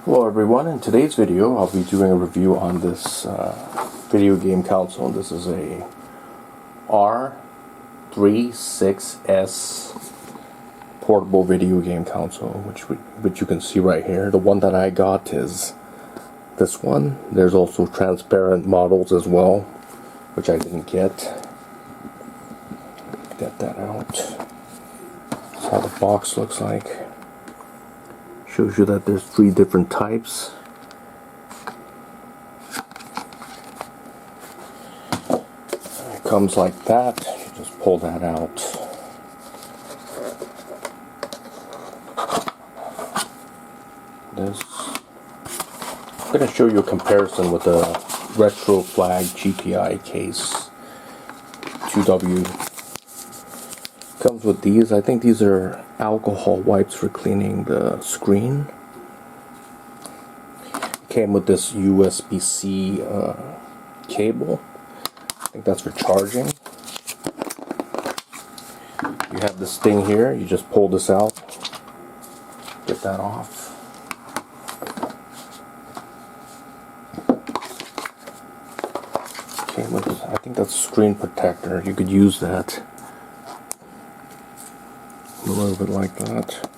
Hello everyone, in today's video I'll be doing a review on this video game console. This is a R36S portable video game console, which you can see right here. The one that I got is this one. There's also transparent models as well, which I didn't get. Get that out. That's how the box looks like. Shows you that there's 3 different types. It comes like that. You just pull that out. This. I'm going to show you a comparison with the Retro Flag GPI case 2W. Comes with these. I think these are alcohol wipes for cleaning the screen. Came with this USB-C cable. I think that's for charging. You have this thing here. You just pull this out. Get that off. Came with, I think that's a screen protector. You could use that. A little bit like that.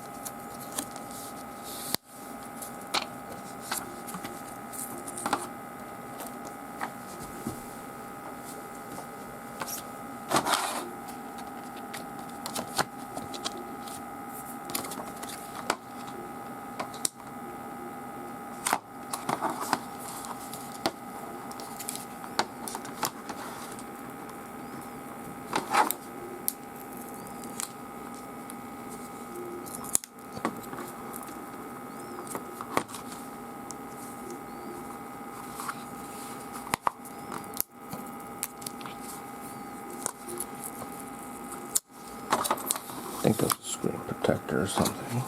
I think that's a screen protector or something.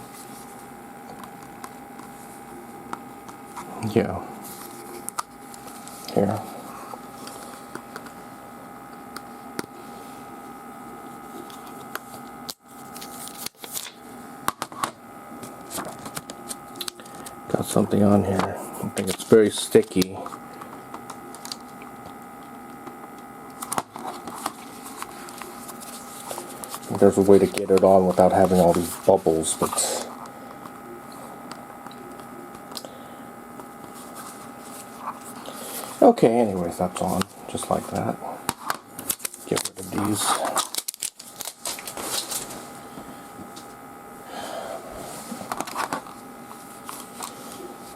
Yeah. Here. Got something on here. I think it's very sticky. There's a way to get it on without having all these bubbles, but okay, anyways, that's on just like that. Get rid of these.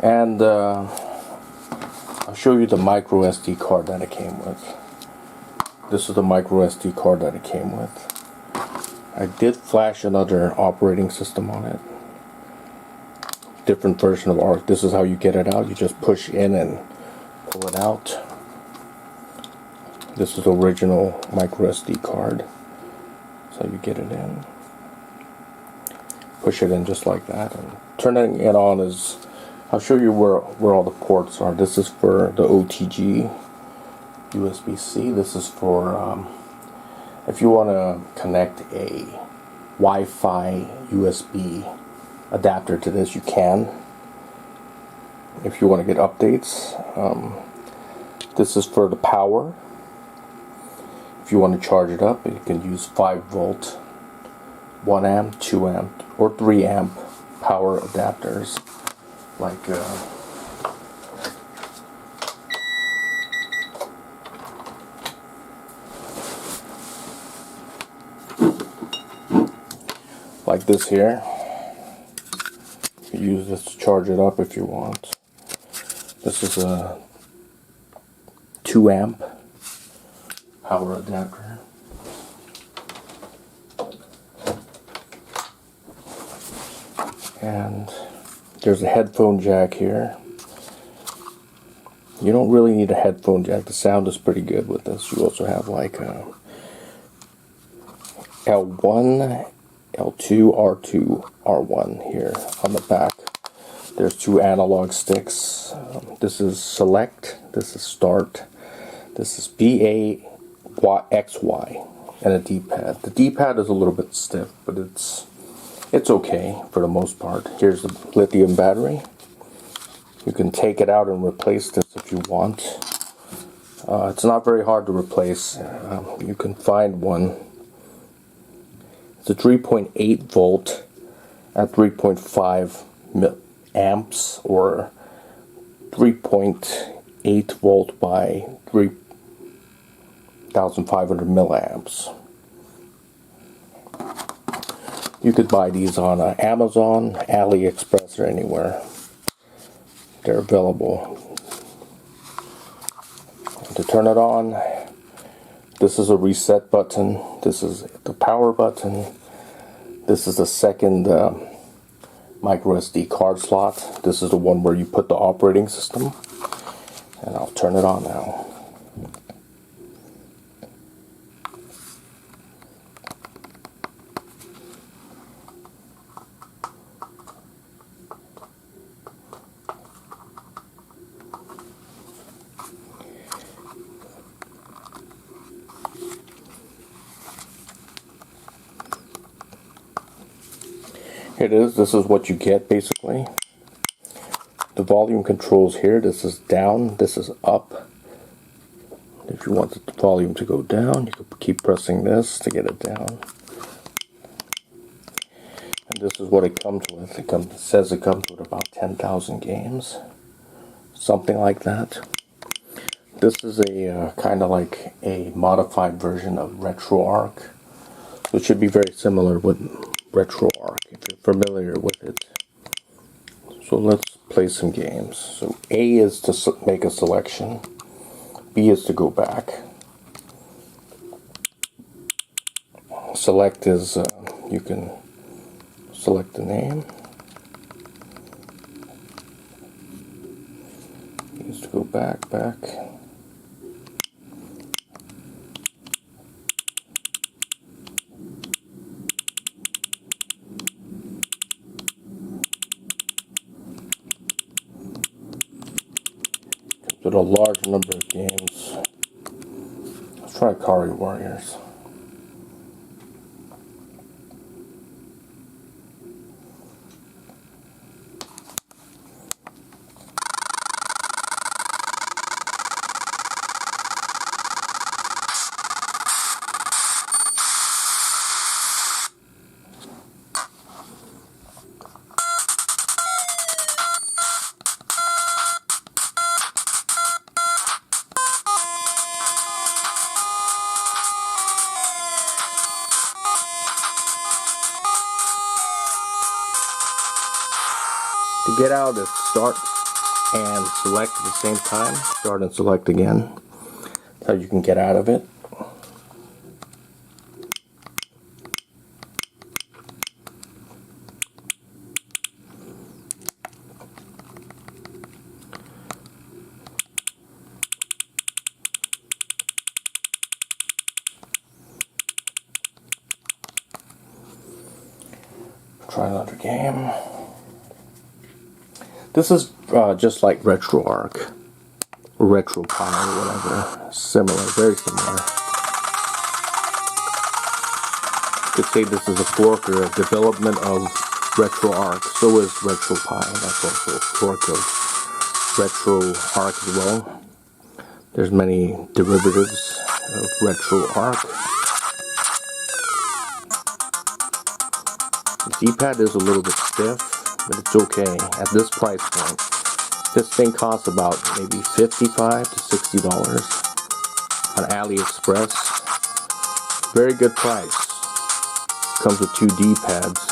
And I'll show you the microSD card that it came with. This is the microSD card that it came with. I did flash another operating system on it. Different version of ARC. This is how you get it out. You just push in and pull it out. This is the original microSD card. So you get it in. Push it in just like that. And turning it on is, I'll show you where all the ports are. This is for the OTG USB-C. This is for if you want to connect a Wi-Fi USB adapter to this, you can. If you want to get updates, this is for the power. If you want to charge it up, you can use 5 volt, 1 amp, 2 amp, or 3 amp power adapters. Like this here. You use this to charge it up if you want. This is a 2 amp power adapter. And there's a headphone jack here. You don't really need a headphone jack. The sound is pretty good with this. You also have like a L1, L2, R2, R1 here on the back. There's 2 analog sticks. This is select, this is start, this is BA, XY, and a D-pad. The D-pad is a little bit stiff, but it's okay for the most part. Here's the lithium battery. You can take it out and replace this if you want. It's not very hard to replace. You can find one. It's a 3.8 volt at 3.5 amps, or 3.8 volt by 3,500 milliamps. You could buy these on Amazon, AliExpress, or anywhere. They're available. To turn it on, this is a reset button. This is the power button. This is the second microSD card slot. This is the one where you put the operating system. And I'll turn it on now. Here it is. This is what you get basically. The volume controls here. This is down. This is up. If you want the volume to go down, you can keep pressing this to get it down. And this is what it comes with. It says it comes with about 10,000 games, something like that. This is a kind of like a modified version of RetroArch. So it should be very similar with RetroArch if you're familiar with it. So let's play some games. So A is to make a selection. B is to go back. Select is you can select the name. B is to go back. With a large number of games. Let's try Kari Warriors. To get out is start and select at the same time. Start and select again. That's how you can get out of it. Try another game. This is just like RetroArch, or RetroPie, or whatever. Similar, very similar. You could say this is a fork or a development of RetroArch. So is RetroPie. That's also a fork of RetroArch as well. There's many derivatives of RetroArch. The D-pad is a little bit stiff, but it's okay at this price point. This thing costs about maybe $55 to $60 on AliExpress. Very good price. Comes with 2 D-pads.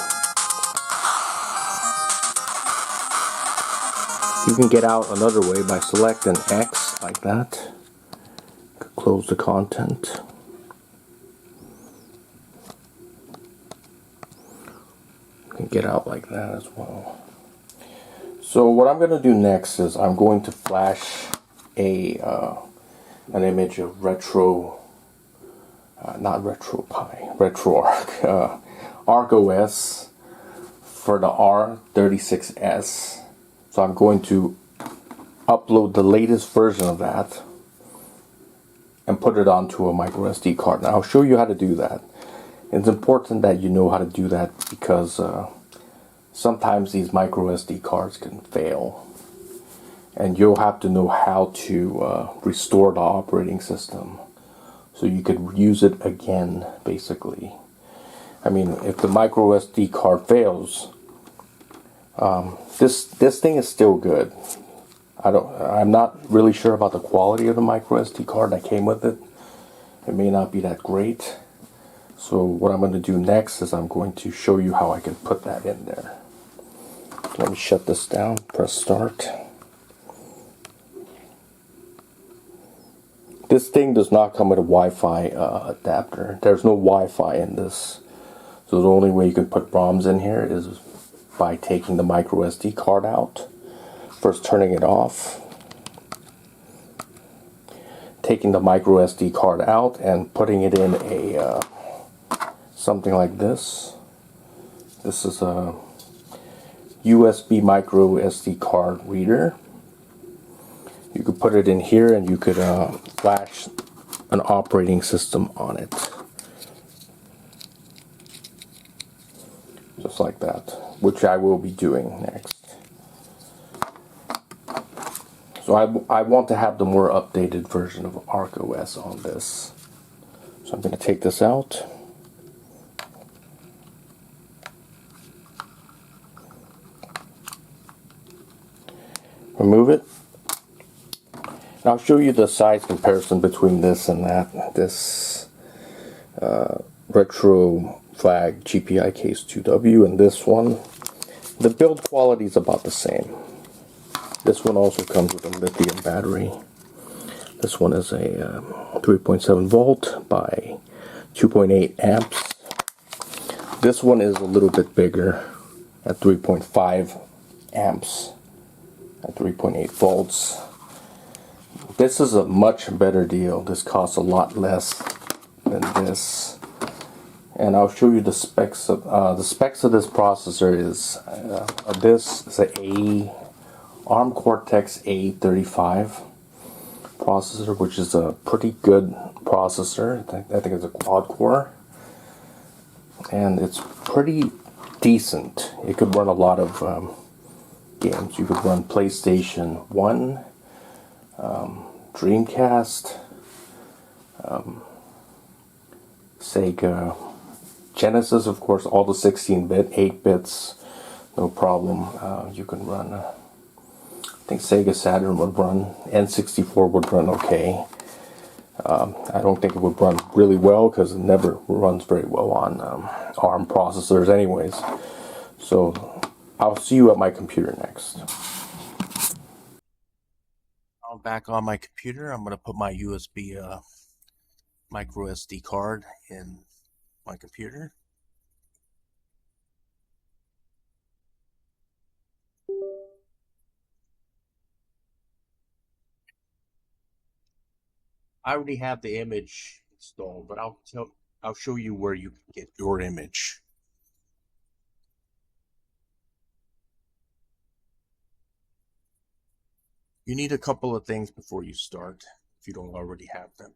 You can get out another way by selecting X like that. Close the content. You can get out like that as well. So what I'm going to do next is I'm going to flash an image of not RetroPie, RetroArch, ArcOS for the R36S. So I'm going to upload the latest version of that and put it onto a microSD card. Now I'll show you how to do that. It's important that you know how to do that because sometimes these microSD cards can fail. and you'll have to know how to restore the operating system so you could use it again, basically. I mean, if the micro SD card fails, this thing is still good. I'm not really sure about the quality of the micro SD card that came with it. It may not be that great. So what I'm going to do next is I'm going to show you how I can put that in there. Let me shut this down, press start. This thing does not come with a Wi-Fi adapter. There's no Wi-Fi in this. So the only way you can put ROMs in here is by taking the micro SD card out. First turning it off. Taking the micro SD card out and putting it in a something like this. This is a USB micro SD card reader. You could put it in here and you could flash an operating system on it. Just like that, which I will be doing next. So I want to have the more updated version of ArcOS on this. So I'm going to take this out. Remove it. And I'll show you the size comparison between this and that. This retro flag GPI case 2W and this one. The build quality is about the same. This one also comes with a lithium battery. This one is a 3.7 volt by 2.8 amps. This one is a little bit bigger at 3.5 amps at 3.8 volts. This is a much better deal. This costs a lot less than this. And I'll show you the specs of this processor. This is a ARM Cortex-A35 processor, which is a pretty good processor. I think it's a quad core, and it's pretty decent. It could run a lot of games. You could run PlayStation 1, Dreamcast, Sega, Genesis, of course, all the 16-bit, 8 bits, no problem. You can run, I think Sega Saturn would run, N64 would run okay. I don't think it would run really well because it never runs very well on ARM processors anyways. So I'll see you at my computer next. I'm back on my computer. I'm going to put my USB micro SD card in my computer. I already have the image installed, but I'll show you where you can get your image. You need a couple of things before you start, if you don't already have them.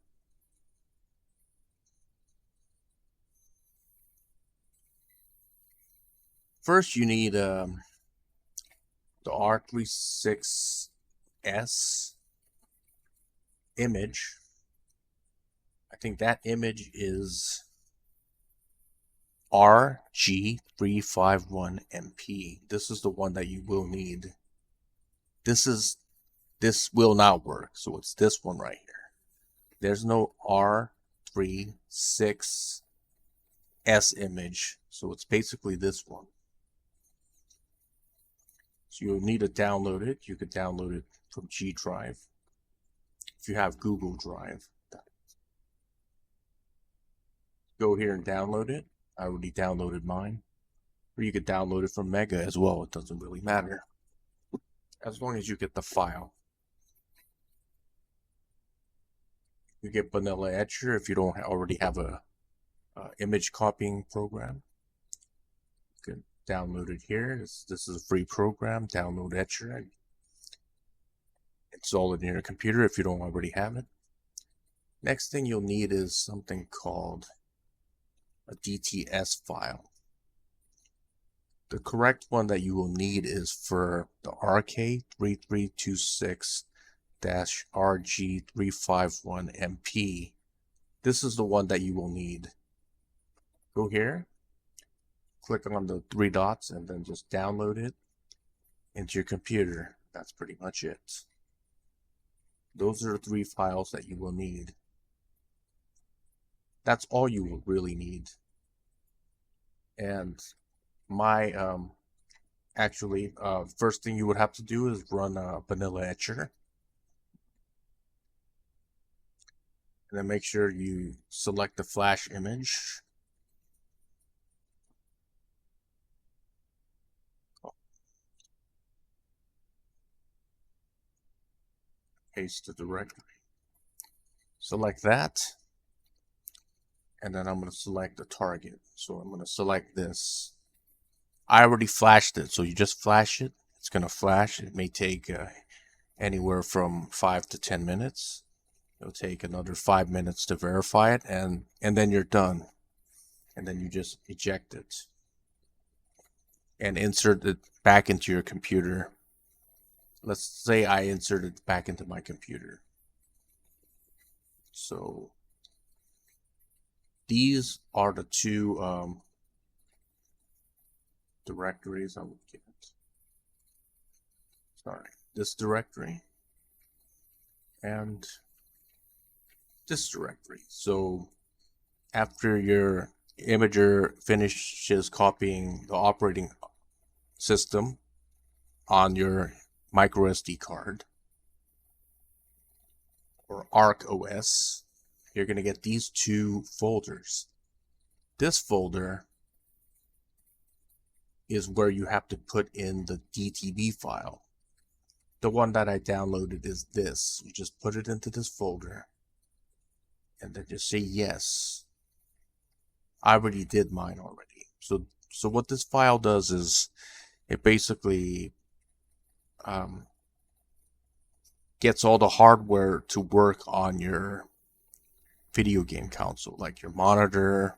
First, you need the R36S image. I think that image is RK3326 This is the one that you will need. This will not work, so it's this one right here. There's no R36S image, so it's basically this one. So you'll need to download it. You could download it from G Drive if you have Google Drive. Go here and download it. I already downloaded mine. Or you could download it from Mega as well. It doesn't really matter, as long as you get the file. You get Vanilla Etcher if you don't already have a image copying program. You can download it here. This is a free program. Download Etcher and install it in your computer if you don't already have it. Next thing you'll need is something called a DTS file. The correct one that you will need is for the RK3326 RG351 MP. This is the one that you will need. Go here, click on the three dots, and then just download it into your computer. That's pretty much it. Those are the three files that you will need. That's all you will really need. And my first thing you would have to do is run a vanilla etcher, and then make sure you select the flash image. Paste the directory. Select that, and then I'm going to select the target. So I'm going to select this. I already flashed it, so you just flash it. It's going to flash. It may take anywhere from 5 to 10 minutes. It'll take another 5 minutes to verify it, and then you're done. And then you just eject it and insert it back into your computer. Let's say I insert it back into my computer. So these are the two directories I would get. Sorry, this directory and this directory. So after your imager finishes copying the operating system on your microSD card or ARC OS, you're going to get these two folders. This folder is where you have to put in the DTB file. The one that I downloaded is this. You just put it into this folder and then just say yes. I already did mine already. So what this file does is it basically gets all the hardware to work on your video game console, like your monitor,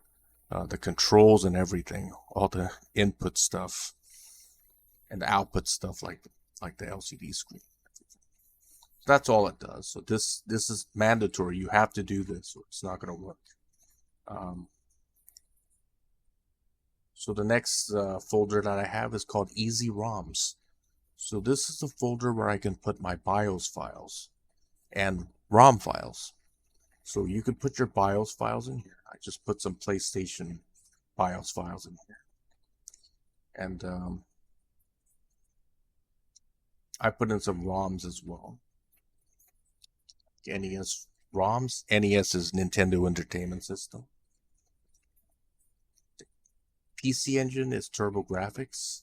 the controls and everything, all the input stuff and the output stuff like the LCD screen. That's all it does. So this is mandatory. You have to do this or it's not going to work. So the next folder that I have is called Easy ROMs. So this is the folder where I can put my BIOS files and ROM files. So you could put your BIOS files in here. I just put some PlayStation BIOS files in here. And I put in some ROMs as well. NES ROMs. NES is Nintendo Entertainment System. PC Engine is TurboGrafx.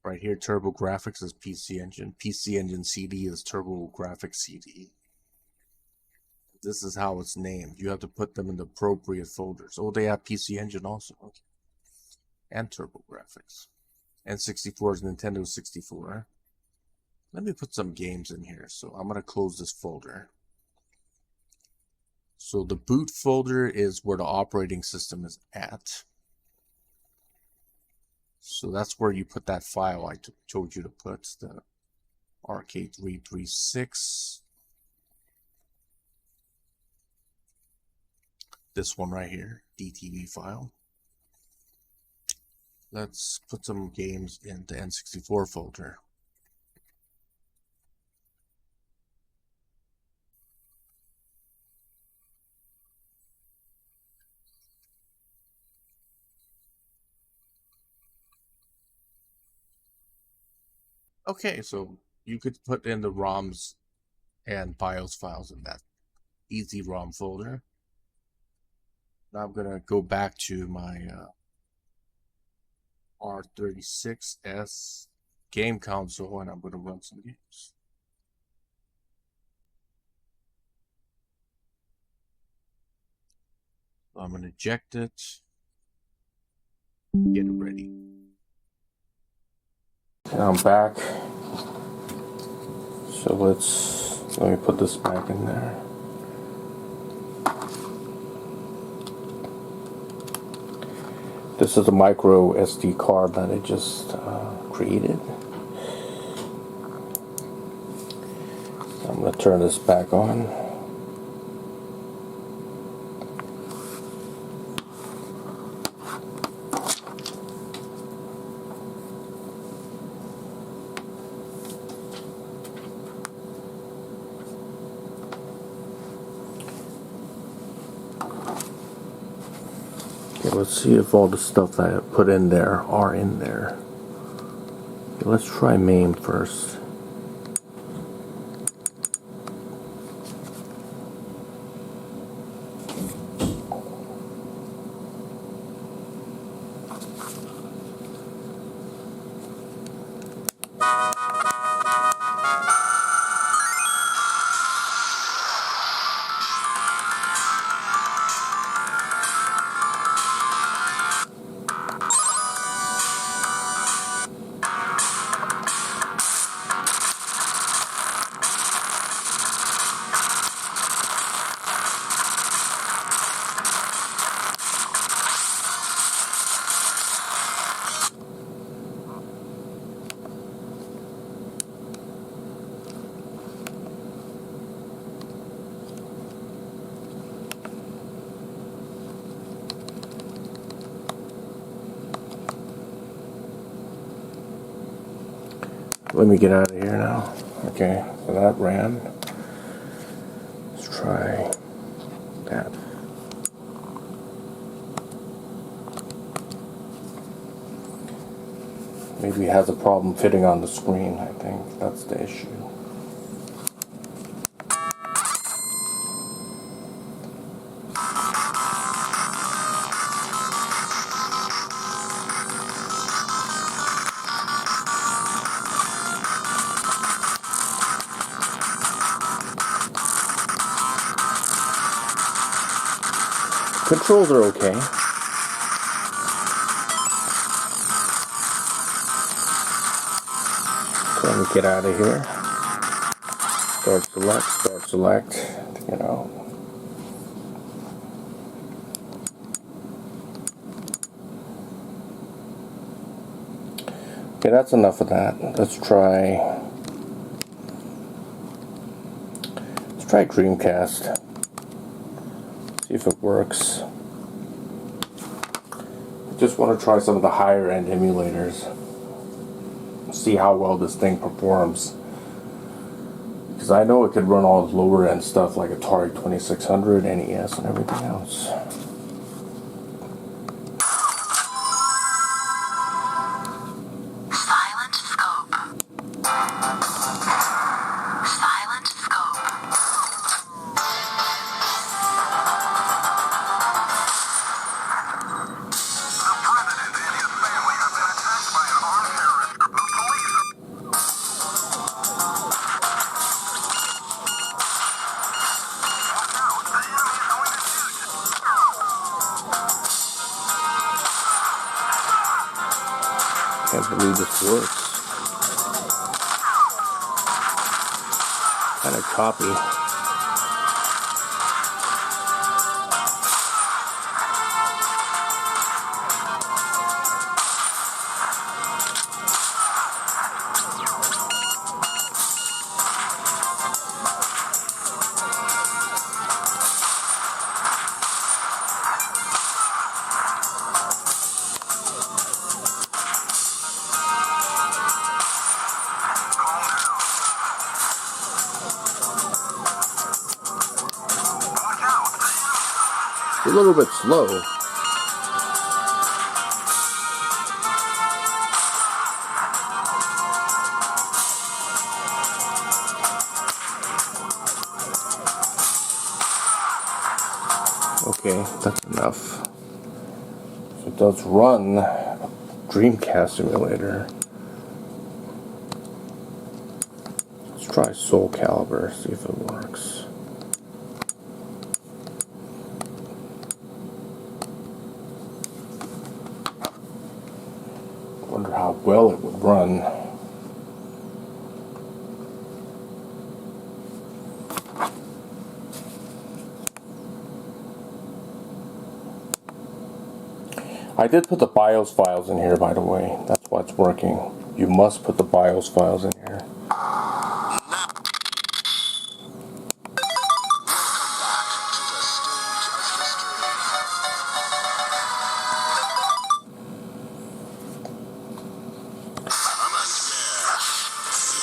Right here, TurboGrafx is PC Engine. PC Engine CD is TurboGrafx CD. This is how it's named. You have to put them in the appropriate folders. Oh, they have PC Engine also. Okay. And TurboGrafx. N64 is Nintendo 64. Let me put some games in here. So I'm going to close this folder. So the boot folder is where the operating system is at. So that's where you put that file I told you to put, the RK3326. This one right here, DTV file. Let's put some games in the N64 folder. Okay, so you could put in the ROMs and BIOS files in that Easy ROM folder. Now I'm going to go back to my R36S game console and I'm going to run some games. So I'm going to eject it, get it ready. And I'm back. So let me put this back in there. This is a micro SD card that I just created. I'm going to turn this back on. Okay, let's see if all the stuff that I put in there are in there. Okay, let's try MAME first. Let me get out of here now. Okay, so that ran. Let's try that. Maybe it has a problem fitting on the screen. I think that's the issue. Controls are okay. So let me get out of here. Start select, you know. Okay, that's enough of that. Let's try Dreamcast. See if it works. I just want to try some of the higher end emulators. See how well this thing performs. Because I know it could run all lower end stuff like Atari 2600, NES, and everything else. Can't believe this works. Kind of choppy. A little bit slow. Okay, that's enough. So it does run Dreamcast emulator. Let's try Soul Calibur, see if it works. Wonder how well it would run. I did put the BIOS files in here, by the way. That's why it's working. You must put the BIOS files in here.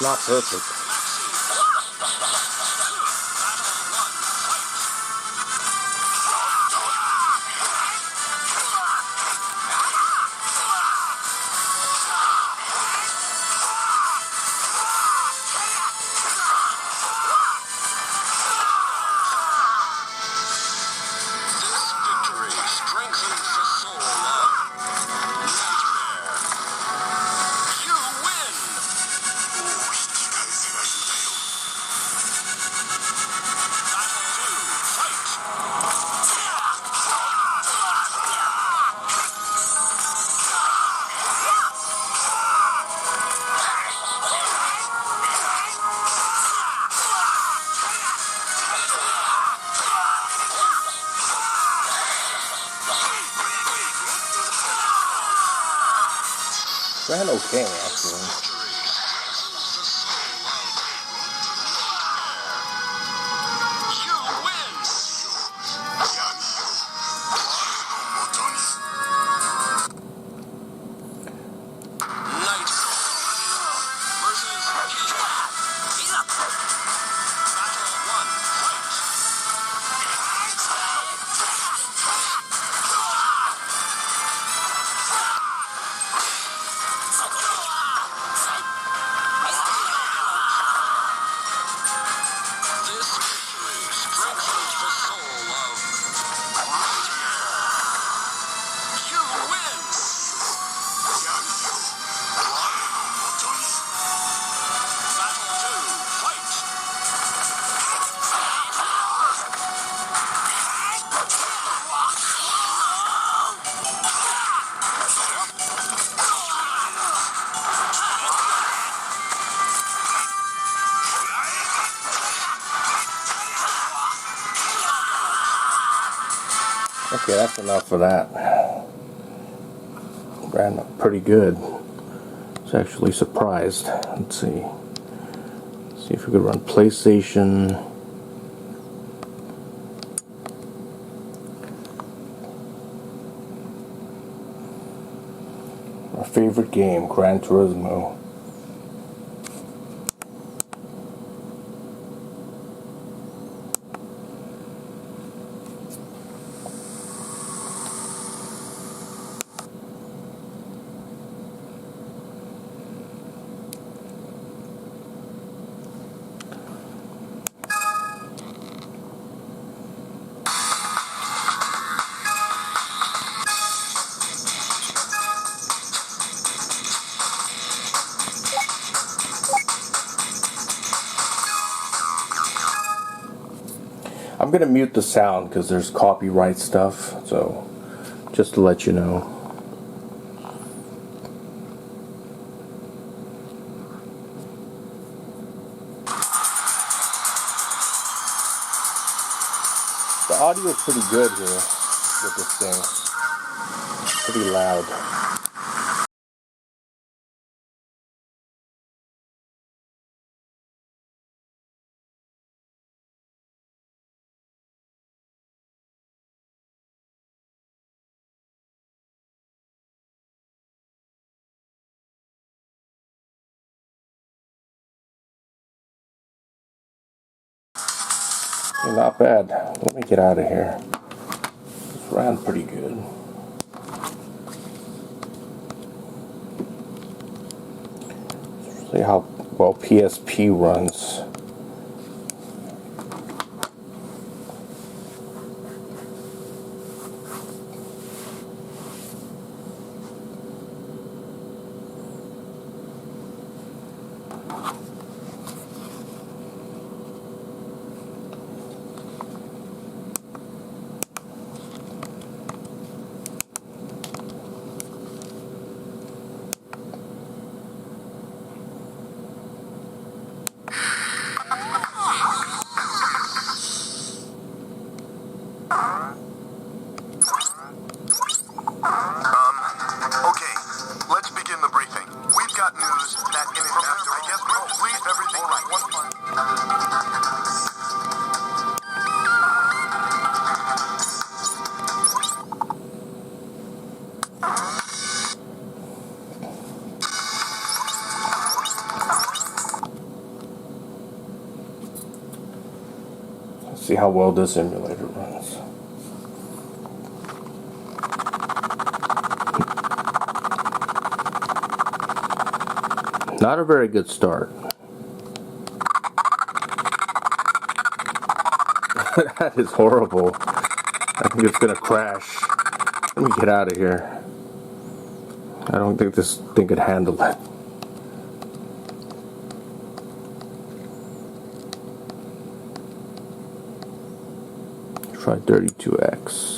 Not perfect. Ran okay, actually. Okay, that's enough for that. Ran pretty good. I was actually surprised. Let's see. See if we could run PlayStation. My favorite game, Gran Turismo. I'm gonna mute the sound because there's copyright stuff, so just to let you know. The audio is pretty good here with this thing. Pretty loud. Okay, not bad. Let me get out of here. This ran pretty good. See how well PSP runs. See how well this emulator runs. Not a very good start. That is horrible. I think it's gonna crash. Let me get out of here. I don't think this thing could handle it. Try 32X.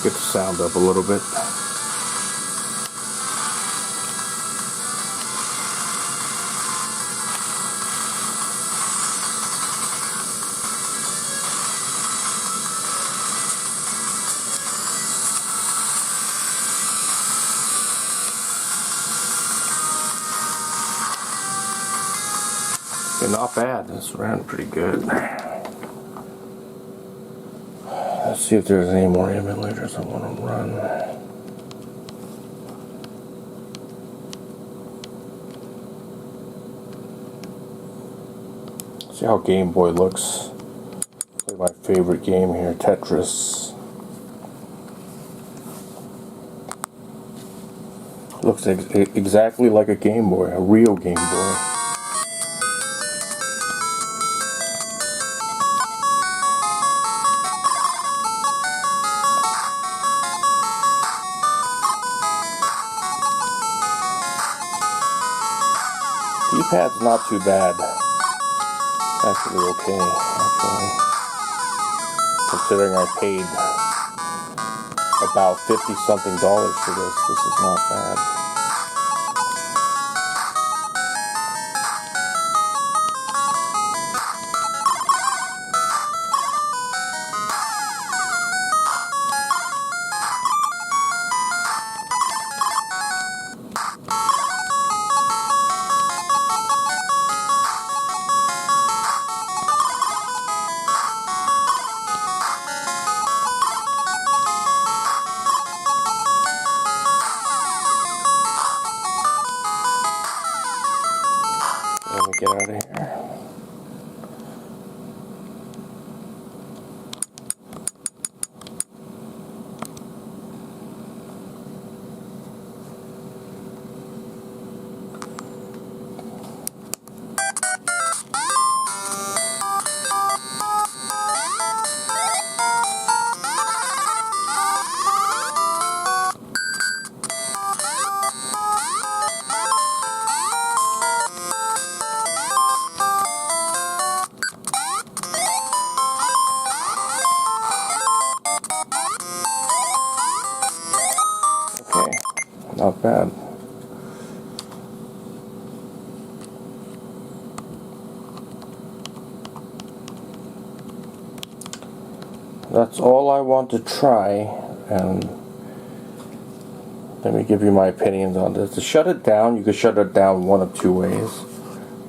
Get the sound up a little bit. Yeah, not bad. This ran pretty good. Let's see if there's any more emulators I want to run. See how Game Boy looks. Play my favorite game here, Tetris. Looks exactly like a Game Boy, a real Game Boy. D-pad's not too bad. Actually okay, actually. Considering I paid about $50-something for this is not bad. not bad. That's all I want to try, and let me give you my opinions on this. To shut it down, you can shut it down one of two ways.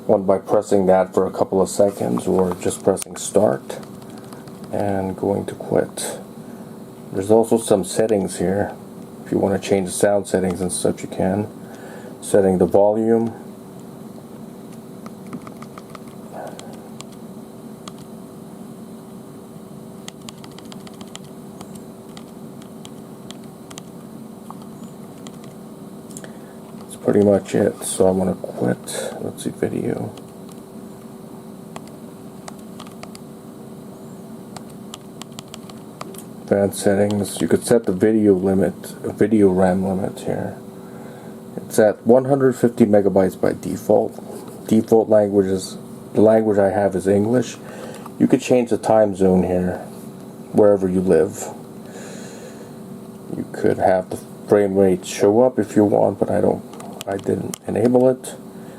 One by pressing that for a couple of seconds, or just pressing start and going to quit. There's also some settings here. If you want to change the sound settings and such, you can. Setting the volume. That's pretty much it. So I want to quit. Let's see, video. Advanced settings. You could set the video limit, video RAM limit here. It's at 150 megabytes by default. Default languages, the language I have is English. You could change the time zone here, wherever you live. You could have the frame rate show up if you want, but I didn't enable it.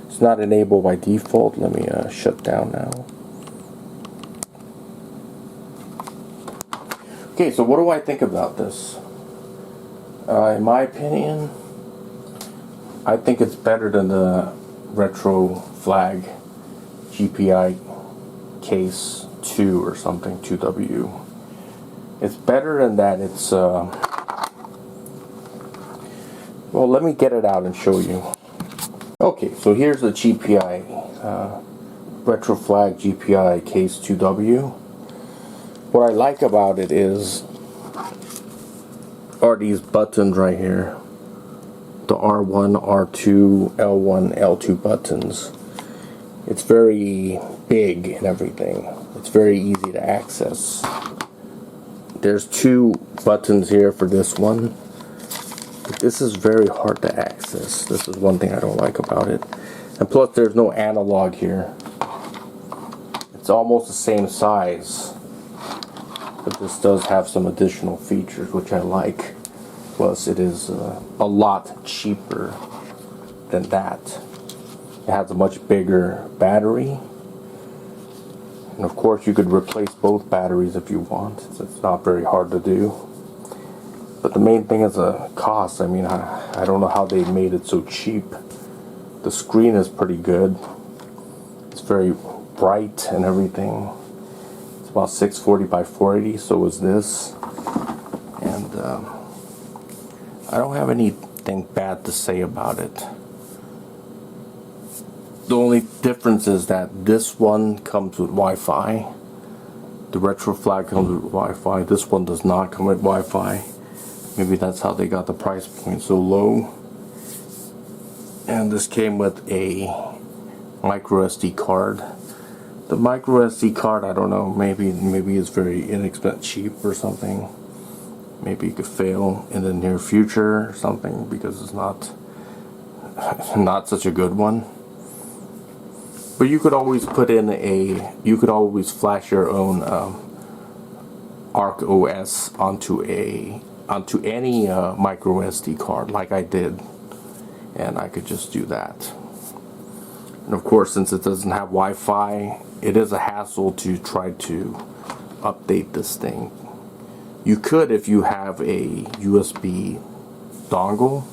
It's not enabled by default. Let me shut down now. Okay, so what do I think about this? In my opinion, I think it's better than the Retro Flag GPI Case 2 or something, 2W. It's better than that. It's, well, let me get it out and show you. Okay, so here's the GPI, Retro Flag GPI Case 2W. What I like about it are these buttons right here. The R1, R2, L1, L2 buttons. It's very big and everything. It's very easy to access. There's two buttons here for this one. This is very hard to access. This is one thing I don't like about it. And plus there's no analog here. It's almost the same size. But this does have some additional features which I like. Plus it is a lot cheaper than that. It has a much bigger battery. And of course you could replace both batteries if you want. It's not very hard to do. But the main thing is the cost. I mean, I don't know how they made it so cheap. The screen is pretty good. It's very bright and everything. About 640 by 480, so is this, and I don't have anything bad to say about it. The only difference is that this one comes with Wi-Fi. The Retro Flag comes with Wi-Fi. This one does not come with Wi-Fi. Maybe that's how they got the price point so low. And this came with a microSD card. The microSD card, I don't know, maybe it's very inexpensive, cheap or something. Maybe it could fail in the near future or something because it's not such a good one. But you could always put in you could always flash your own Arc OS onto any microSD card, like I did, and I could just do that. And of course, since it doesn't have Wi-Fi, it is a hassle to try to update this thing. You could if you have a USB dongle.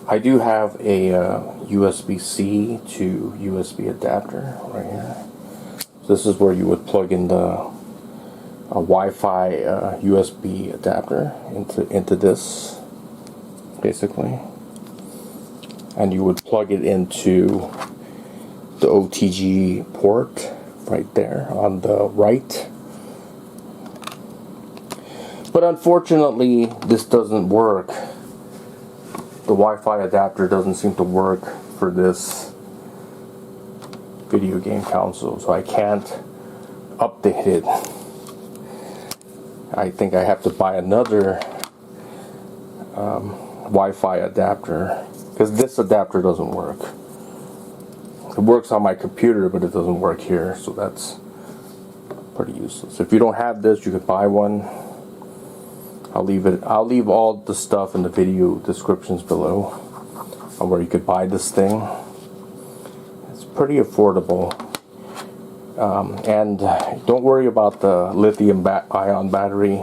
I do have a USB-C to USB adapter right here. This is where you would plug in the Wi-Fi USB adapter into this, basically. And you would plug it into the OTG port right there on the right. But unfortunately, this doesn't work. The Wi-Fi adapter doesn't seem to work for this video game console, so I can't update it. I think I have to buy another Wi-Fi adapter, because this adapter doesn't work. It works on my computer, but it doesn't work here, so that's pretty useless. If you don't have this, you could buy one. I'll leave all the stuff in the video descriptions below on where you could buy this thing. It's pretty affordable. And don't worry about the lithium-ion battery.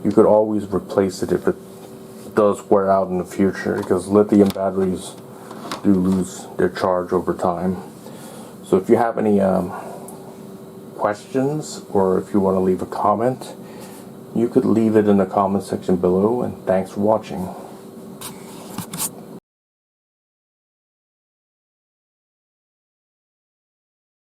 You could always replace it if it does wear out in the future, because lithium batteries do lose their charge over time. So if you have any questions, or if you want to leave a comment, you could leave it in the comment section below, and thanks for watching.